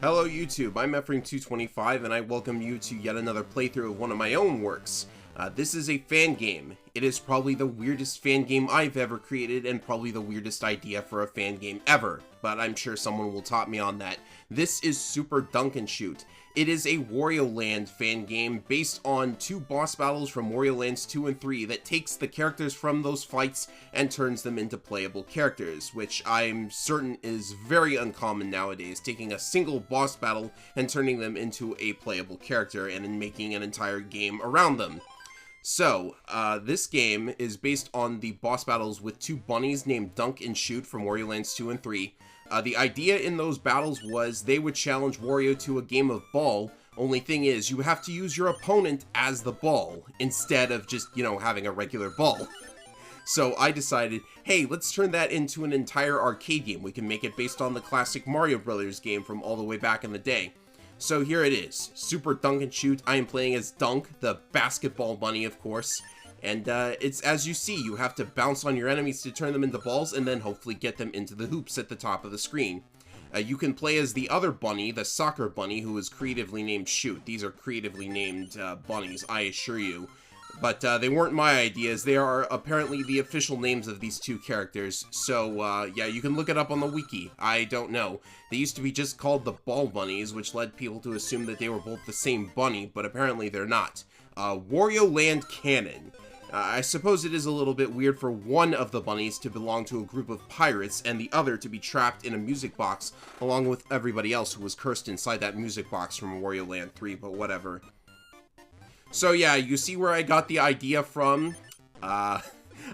Hello YouTube, I'm Ephraim225 and I welcome you to yet another playthrough of one of my own works. This is a fan game. It is probably the weirdest fan game I've ever created and probably the weirdest idea for a fan game ever, but I'm sure someone will top me on that. This is Super Dunk and Shoot. It is a Wario Land fan game based on two boss battles from Wario Lands 2 and 3 that takes the characters from those fights and turns them into playable characters, which I'm certain is very uncommon nowadays, taking a single boss battle and turning them into a playable character and then making an entire game around them. So, this game is based on the boss battles with two bunnies named Dunk and Shoot from Wario Lands 2 and 3. The idea in those battles was they would challenge Wario to a game of ball, only thing is you have to use your opponent as the ball, instead of just, having a regular ball. So I decided, hey, let's turn that into an entire arcade game. We can make it based on the classic Mario Brothers game from all the way back in the day. So here it is, Super Dunk and Shoot. I am playing as Dunk, the basketball bunny, of course. And it's as you see, you have to bounce on your enemies to turn them into balls and then hopefully get them into the hoops at the top of the screen. You can play as the other bunny, the soccer bunny, who is creatively named Shoot. These are creatively named bunnies, I assure you. But they weren't my ideas. They are apparently the official names of these two characters. So, yeah, you can look it up on the wiki. I don't know. They used to be just called the Ball Bunnies, which led people to assume that they were both the same bunny, but apparently they're not. Wario Land canon. I suppose it is a little bit weird for one of the bunnies to belong to a group of pirates and the other to be trapped in a music box along with everybody else who was cursed inside that music box from Wario Land 3, but whatever. So yeah, you see where I got the idea from.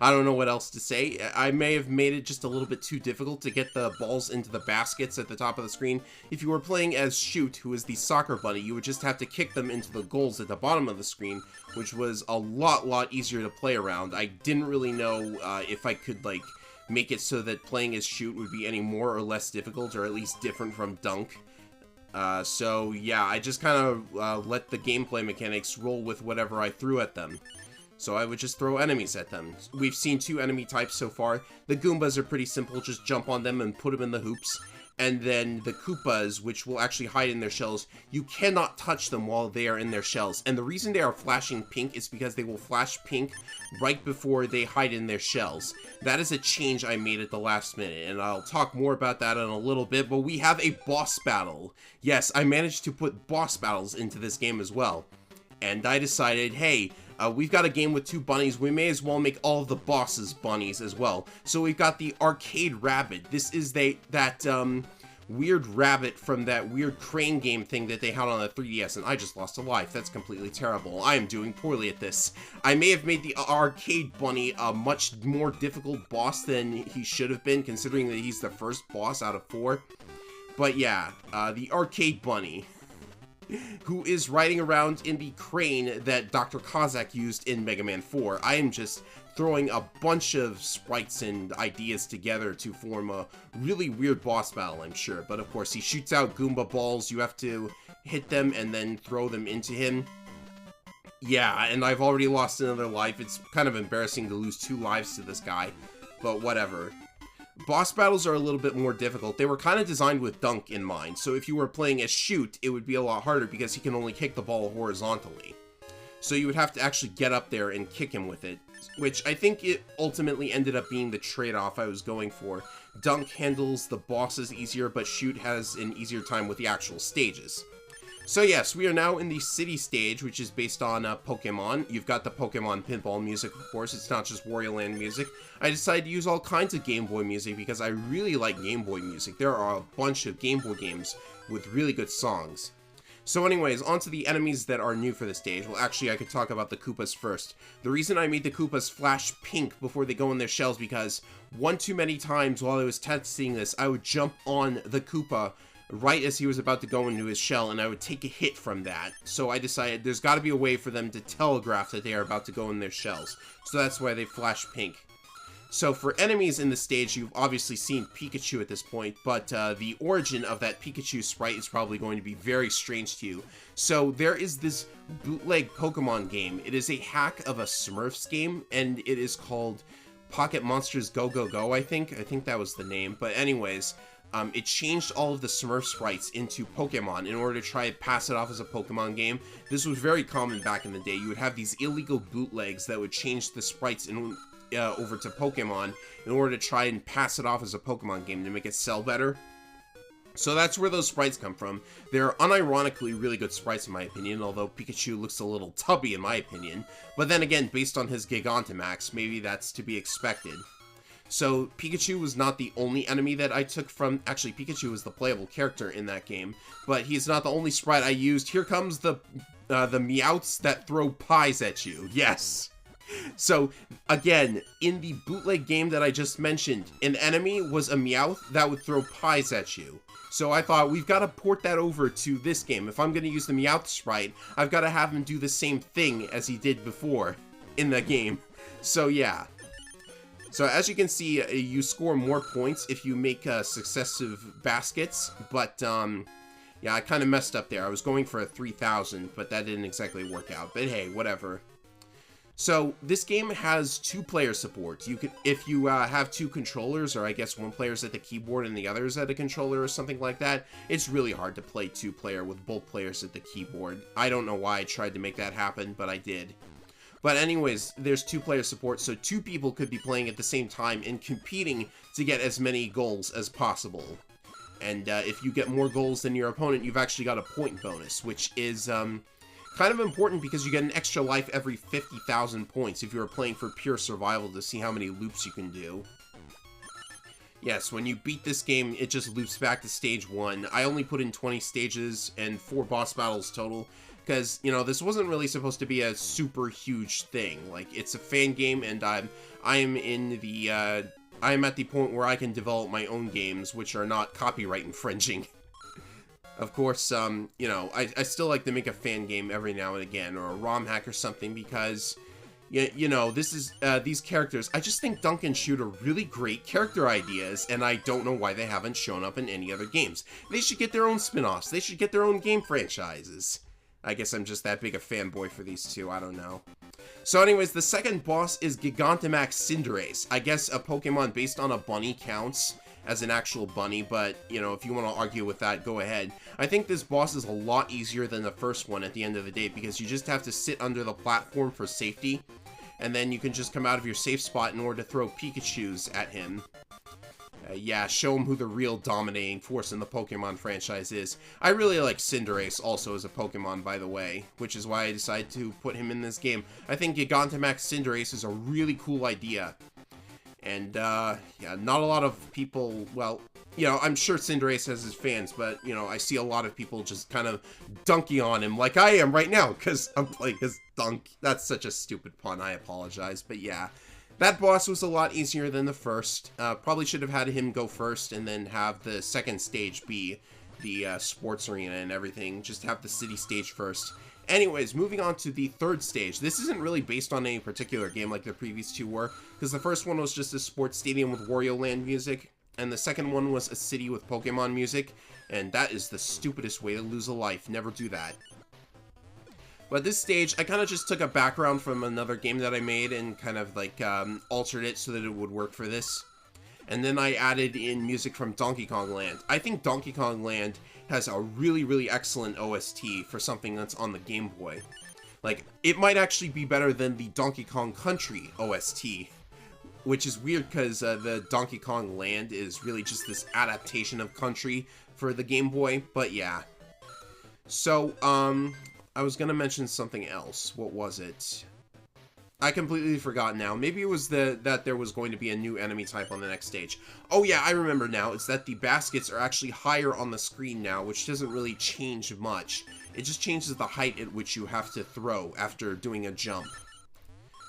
I don't know what else to say. I may have made it just a little bit too difficult to get the balls into the baskets at the top of the screen. If you were playing as Shoot, who is the soccer bunny, you would just have to kick them into the goals at the bottom of the screen, which was a lot easier to play around. I didn't really know if I could, make it so that playing as Shoot would be any more or less difficult, or at least different from Dunk. So yeah, I just kind of let the gameplay mechanics roll with whatever I threw at them. So I would just throw enemies at them. We've seen two enemy types so far. The Goombas are pretty simple, just jump on them and put them in the hoops. And then the Koopas, which will actually hide in their shells, you cannot touch them while they are in their shells. And the reason they are flashing pink is because they will flash pink right before they hide in their shells. That is a change I made at the last minute, and I'll talk more about that in a little bit, but we have a boss battle. Yes, I managed to put boss battles into this game as well. And I decided, hey, we've got a game with two bunnies, we may as well make all of the bosses bunnies as well. So we've got the Arcade Rabbit. This is that weird rabbit from that weird crane game thing that they had on the 3DS, and I just lost a life. That's completely terrible. I am doing poorly at this. I may have made the Arcade Bunny a much more difficult boss than he should have been, considering that he's the first boss out of 4. But yeah, the Arcade Bunny, who is riding around in the crane that Dr. Kazak used in Mega Man 4. I am just throwing a bunch of sprites and ideas together to form a really weird boss battle, I'm sure. But of course, he shoots out Goomba balls. You have to hit them and then throw them into him. Yeah, and I've already lost another life. It's kind of embarrassing to lose 2 lives to this guy, but whatever. Boss battles are a little bit more difficult. They were kind of designed with Dunk in mind, so if you were playing as Shoot, it would be a lot harder because he can only kick the ball horizontally. So you would have to actually get up there and kick him with it, which I think it ultimately ended up being the trade-off I was going for. Dunk handles the bosses easier, but Shoot has an easier time with the actual stages. So yes, we are now in the city stage, which is based on Pokemon. You've got the Pokemon pinball music, of course. It's not just Wario Land music. I decided to use all kinds of Game Boy music because I really like Game Boy music. There are a bunch of Game Boy games with really good songs. So anyways, onto the enemies that are new for the stage. Well, actually, I could talk about the Koopas first. The reason I made the Koopas flash pink before they go in their shells because one too many times while I was testing this, I would jump on the Koopa right as he was about to go into his shell, and I would take a hit from that. So I decided there's got to be a way for them to telegraph that they are about to go in their shells. So that's why they flash pink. So for enemies in the stage, you've obviously seen Pikachu at this point, but the origin of that Pikachu sprite is probably going to be very strange to you. So there is this bootleg Pokemon game. It is a hack of a Smurfs game, and it is called Pocket Monsters Go Go Go, I think. I think that was the name. But anyways, it changed all of the Smurf sprites into Pokemon in order to try to pass it off as a Pokemon game. This was very common back in the day. You would have these illegal bootlegs that would change the sprites over to Pokemon in order to try and pass it off as a Pokemon game to make it sell better. So that's where those sprites come from. They're unironically really good sprites in my opinion, although Pikachu looks a little tubby in my opinion. But then again, based on his Gigantamax, maybe that's to be expected. So Pikachu was not the only enemy that I took from... Actually, Pikachu was the playable character in that game, but he's not the only sprite I used. Here comes the Meowths that throw pies at you. Yes! So, again, in the bootleg game that I just mentioned, an enemy was a Meowth that would throw pies at you. So I thought, we've got to port that over to this game. If I'm going to use the Meowth sprite, I've got to have him do the same thing as he did before in the game. So yeah. So as you can see, you score more points if you make successive baskets, but yeah, I kind of messed up there. I was going for a 3,000, but that didn't exactly work out. But hey, whatever. So this game has 2-player support. You can, if you have 2 controllers, or I guess one player's at the keyboard and the other's at a controller or something like that, it's really hard to play 2-player with both players at the keyboard. I don't know why I tried to make that happen, but I did. But anyways, there's 2-player support, so 2 people could be playing at the same time and competing to get as many goals as possible. And if you get more goals than your opponent, you've actually got a point bonus, which is kind of important because you get an extra life every 50,000 points if you're playing for pure survival to see how many loops you can do. Yes, when you beat this game, it just loops back to stage 1. I only put in 20 stages and 4 boss battles total because, you know, this wasn't really supposed to be a super huge thing. Like, it's a fan game, and I am at the point where I can develop my own games, which are not copyright infringing. Of course, you know, I still like to make a fan game every now and again, or a ROM hack or something, because, you know, this is, these characters, I just think Dunk and Shoot are really great character ideas, and I don't know why they haven't shown up in any other games. They should get their own spin-offs. They should get their own game franchises. I guess I'm just that big a fanboy for these two, I don't know. So anyways, the second boss is Gigantamax Cinderace. I guess a Pokemon based on a bunny counts as an actual bunny, but, you know, if you want to argue with that, go ahead. I think this boss is a lot easier than the first one at the end of the day, because you just have to sit under the platform for safety, and then you can just come out of your safe spot in order to throw Pikachus at him. Yeah, show him who the real dominating force in the Pokemon franchise is. I really like Cinderace also as a Pokemon, by the way, which is why I decided to put him in this game. I think Gigantamax Cinderace is a really cool idea. And, yeah, not a lot of people, well, you know, I'm sure Cinderace has his fans, but, you know, I see a lot of people just kind of dunking on him like I am right now, because I'm playing his Dunk. That's such a stupid pun, I apologize, but yeah. That boss was a lot easier than the first. Probably should have had him go first and then have the second stage be the sports arena and everything. Just have the city stage first. Anyways, moving on to the third stage. This isn't really based on any particular game like the previous two were, because the first one was just a sports stadium with Wario Land music, and the second one was a city with Pokemon music, and that is the stupidest way to lose a life. Never do that. But this stage, I kind of just took a background from another game that I made and kind of like altered it so that it would work for this. And then I added in music from Donkey Kong Land. I think Donkey Kong Land has a really, really excellent OST for something that's on the Game Boy. Like, it might actually be better than the Donkey Kong Country OST, which is weird because the Donkey Kong Land is really just this adaptation of Country for the Game Boy, but yeah. So, I was gonna mention something else. What was it? I completely forgot now. Maybe it was that there was going to be a new enemy type on the next stage. Oh yeah, I remember now. It's that the baskets are actually higher on the screen now, which doesn't really change much. It just changes the height at which you have to throw after doing a jump.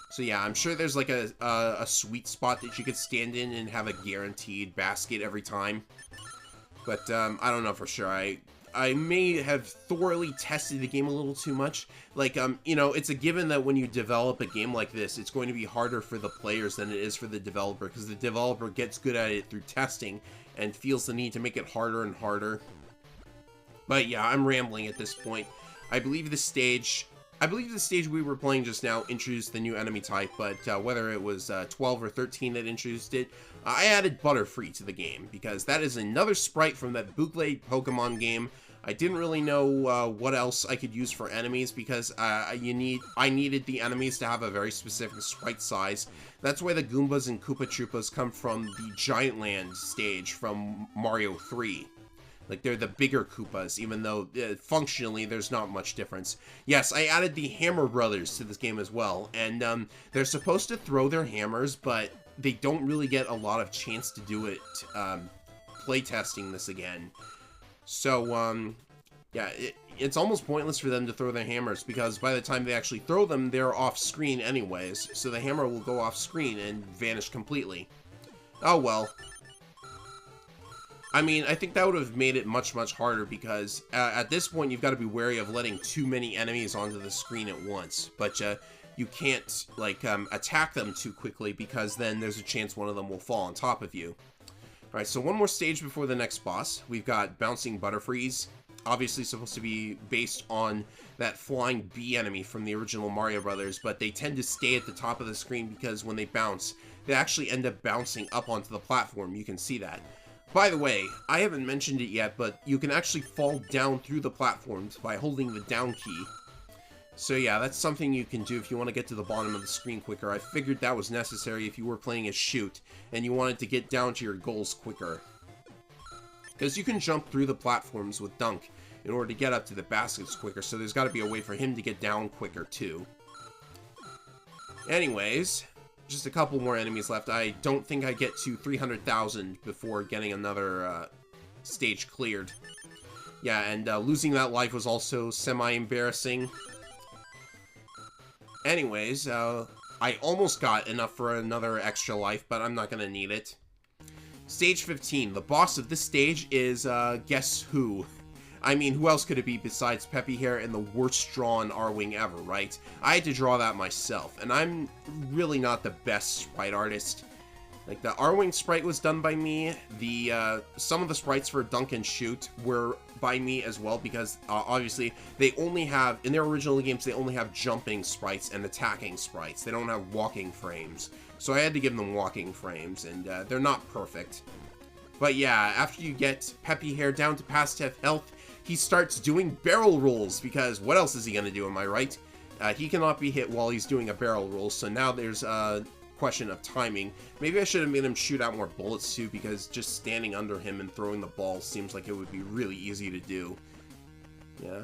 So yeah, I'm sure there's like a sweet spot that you could stand in and have a guaranteed basket every time. But I don't know for sure. I may have thoroughly tested the game a little too much. Like, you know, it's a given that when you develop a game like this, it's going to be harder for the players than it is for the developer, because the developer gets good at it through testing and feels the need to make it harder and harder. But yeah, I'm rambling at this point. I believe this stage I believe the stage we were playing just now introduced the new enemy type, but whether it was 12 or 13 that introduced it, I added Butterfreeze to the game, because that is another sprite from that bootleg Pokemon game. I didn't really know what else I could use for enemies, because I needed the enemies to have a very specific sprite size. That's why the Goombas and Koopa Troopas come from the Giant Land stage from Mario 3. Like, they're the bigger Koopas, even though functionally there's not much difference. Yes, I added the Hammer Brothers to this game as well, and they're supposed to throw their hammers, but they don't really get a lot of chance to do it playtesting this again. So, yeah, it's almost pointless for them to throw their hammers, because by the time they actually throw them, they're off-screen anyways, so the hammer will go off-screen and vanish completely. Oh well. I mean, I think that would have made it much, much harder, because at this point you've got to be wary of letting too many enemies onto the screen at once. But you can't, like, attack them too quickly, because then there's a chance one of them will fall on top of you. Alright, so one more stage before the next boss. We've got Bouncing Butterfreeze. Obviously supposed to be based on that flying bee enemy from the original Mario Brothers, but they tend to stay at the top of the screen because when they bounce, they actually end up bouncing up onto the platform. You can see that. By the way, I haven't mentioned it yet, but you can actually fall down through the platforms by holding the down key. So yeah, that's something you can do if you want to get to the bottom of the screen quicker. I figured that was necessary if you were playing a shoot and you wanted to get down to your goals quicker. Because you can jump through the platforms with Dunk in order to get up to the baskets quicker, so there's got to be a way for him to get down quicker too. Anyways, just a couple more enemies left. I don't think I get to 300,000 before getting another stage cleared. Yeah, and losing that life was also semi-embarrassing. Anyways, I almost got enough for another extra life, but I'm not going to need it. Stage 15. The boss of this stage is, guess who? I mean, who else could it be besides Peppy Hair and the worst drawn R-Wing ever, right? I had to draw that myself, and I'm really not the best sprite artist. Like, the R-Wing sprite was done by me. The, some of the sprites for Dunk and Shoot were by me as well, because, obviously, they only have, in their original games, they only have jumping sprites and attacking sprites. They don't have walking frames. So I had to give them walking frames, and, they're not perfect. But yeah, after you get Peppy Hair down to past health, he starts doing barrel rolls, because what else is he going to do, am I right? He cannot be hit while he's doing a barrel roll, so now there's a question of timing. Maybe I should have made him shoot out more bullets too, because just standing under him and throwing the ball seems like it would be really easy to do. Yeah.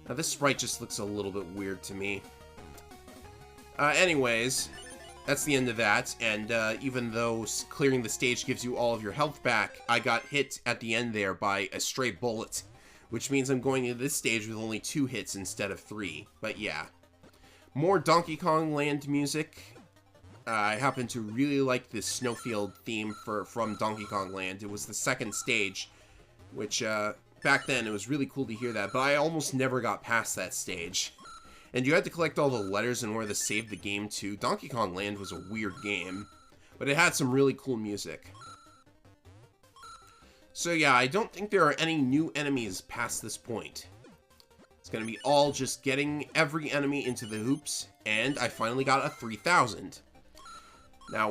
Now this sprite just looks a little bit weird to me. Anyways, that's the end of that, and even though clearing the stage gives you all of your health back, I got hit at the end there by a stray bullet, which means I'm going into this stage with only 2 hits instead of 3, but yeah. More Donkey Kong Land music. I happen to really like this snowfield theme from Donkey Kong Land. It was the second stage, which back then it was really cool to hear that, but I almost never got past that stage. And you had to collect all the letters in order to save the game too. Donkey Kong Land was a weird game, but it had some really cool music. So yeah, I don't think there are any new enemies past this point. It's going to be all just getting every enemy into the hoops, and I finally got a 3000. Now,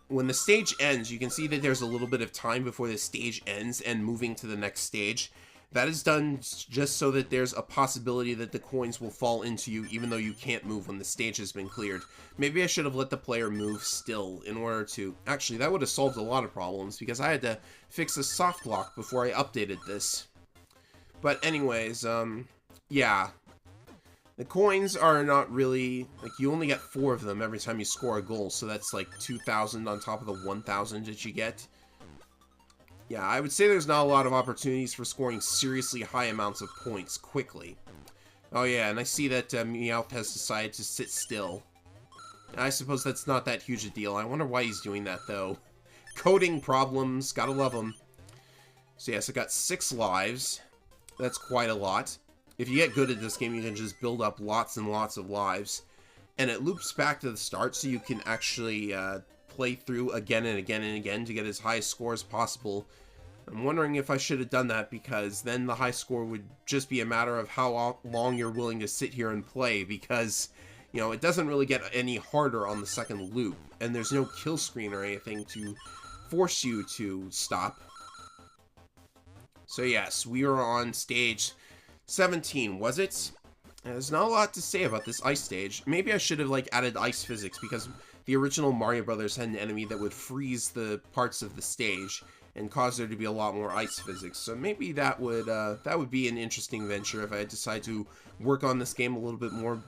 when the stage ends, you can see that there's a little bit of time before the stage ends and moving to the next stage. That is done just so that there's a possibility that the coins will fall into you even though you can't move when the stage has been cleared. Maybe I should have let the player move still in order to... Actually, that would have solved a lot of problems because I had to fix a soft lock before I updated this. But anyways, yeah. The coins are not really... Like, you only get 4 of them every time you score a goal, so that's like 2,000 on top of the 1,000 that you get. Yeah, I would say there's not a lot of opportunities for scoring seriously high amounts of points quickly. Oh yeah, and I see that Meowth has decided to sit still. I suppose that's not that huge a deal. I wonder why he's doing that, though. Coding problems, gotta love them. So yes, I got 6 lives. That's quite a lot. If you get good at this game, you can just build up lots and lots of lives. And it loops back to the start, so you can actually... play through again and again and again to get as high a score as possible I'm wondering if I should have done that, because then the high score would just be a matter of how long you're willing to sit here and play, because, you know, it doesn't really get any harder on the second loop, and there's no kill screen or anything to force you to stop. So yes, we are on stage 17, was it? There's not a lot to say about this ice stage. Maybe I should have, like, added ice physics, because the original Mario Brothers had an enemy that would freeze the parts of the stage and cause there to be a lot more ice physics. So maybe that would be an interesting venture if I decide to work on this game a little bit more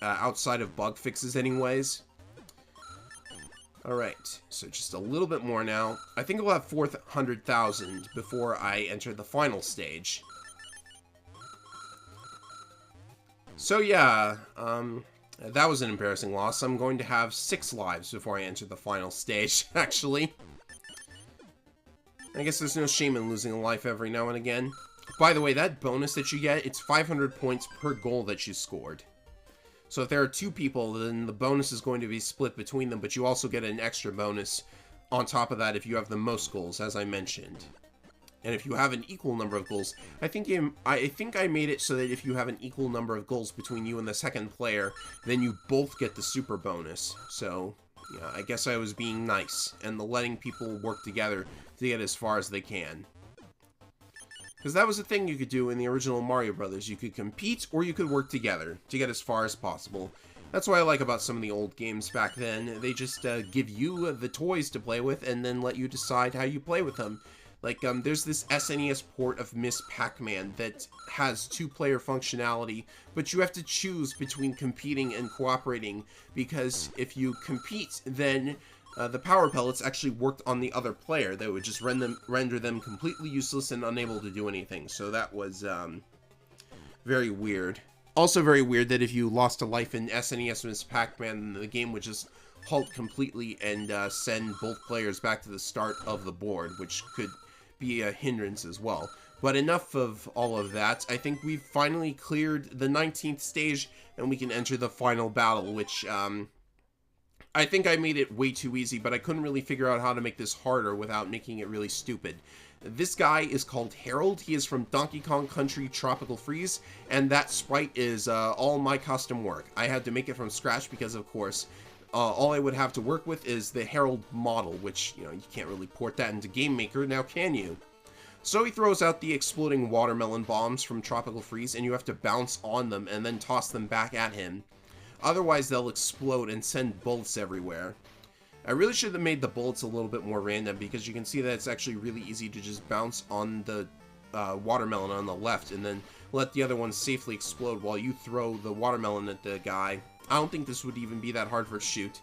outside of bug fixes anyways. Alright, so just a little bit more now. I think I'll have 400,000 before I enter the final stage. So yeah, that was an embarrassing loss. I'm going to have 6 lives before I enter the final stage, actually. I guess there's no shame in losing a life every now and again. By the way, that bonus that you get, it's 500 points per goal that you scored. So if there are 2 people, then the bonus is going to be split between them, but you also get an extra bonus on top of that if you have the most goals, as I mentioned. And if you have an equal number of goals, I think I made it so that if you have an equal number of goals between you and the second player, then you both get the super bonus. So, yeah, I guess I was being nice and letting people work together to get as far as they can. Because that was the thing you could do in the original Mario Brothers. You could compete or you could work together to get as far as possible. That's what I like about some of the old games back then. They just give you the toys to play with and then let you decide how you play with them. Like, there's this SNES port of Miss Pac-Man that has 2-player functionality, but you have to choose between competing and cooperating, because if you compete, then the power pellets actually worked on the other player. That would just render them completely useless and unable to do anything. So that was very weird. Also very weird that if you lost a life in SNES Miss Pac-Man, the game would just halt completely and send both players back to the start of the board, which could be a hindrance as well. But enough of all of that. I think we've finally cleared the 19th stage, and we can enter the final battle, which I think I made it way too easy, but I couldn't really figure out how to make this harder without making it really stupid. This guy is called Harold. He is from Donkey Kong Country Tropical Freeze, and that sprite is all my custom work. I had to make it from scratch because, of course, all I would have to work with is the Harold model, which, you know, you can't really port that into Game Maker, now can you? So he throws out the exploding watermelon bombs from Tropical Freeze, and you have to bounce on them and then toss them back at him. Otherwise, they'll explode and send bullets everywhere. I really should have made the bullets a little bit more random, because you can see that it's actually really easy to just bounce on the watermelon on the left and then let the other one safely explode while you throw the watermelon at the guy. I don't think this would even be that hard for a shoot.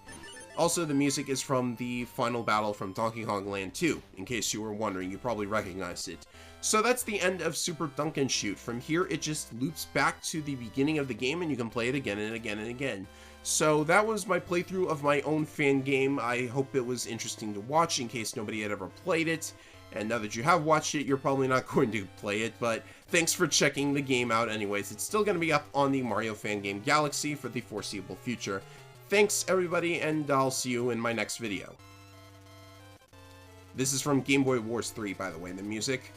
Also, the music is from the final battle from Donkey Kong Land 2. In case you were wondering, you probably recognized it. So that's the end of Super Dunk and Shoot. From here, it just loops back to the beginning of the game, and you can play it again and again and again. So that was my playthrough of my own fan game. I hope it was interesting to watch in case nobody had ever played it. And now that you have watched it, you're probably not going to play it, but thanks for checking the game out anyways. It's still going to be up on the Mario Fan Game Galaxy for the foreseeable future. Thanks, everybody, and I'll see you in my next video. This is from Game Boy Wars 3, by the way, the music.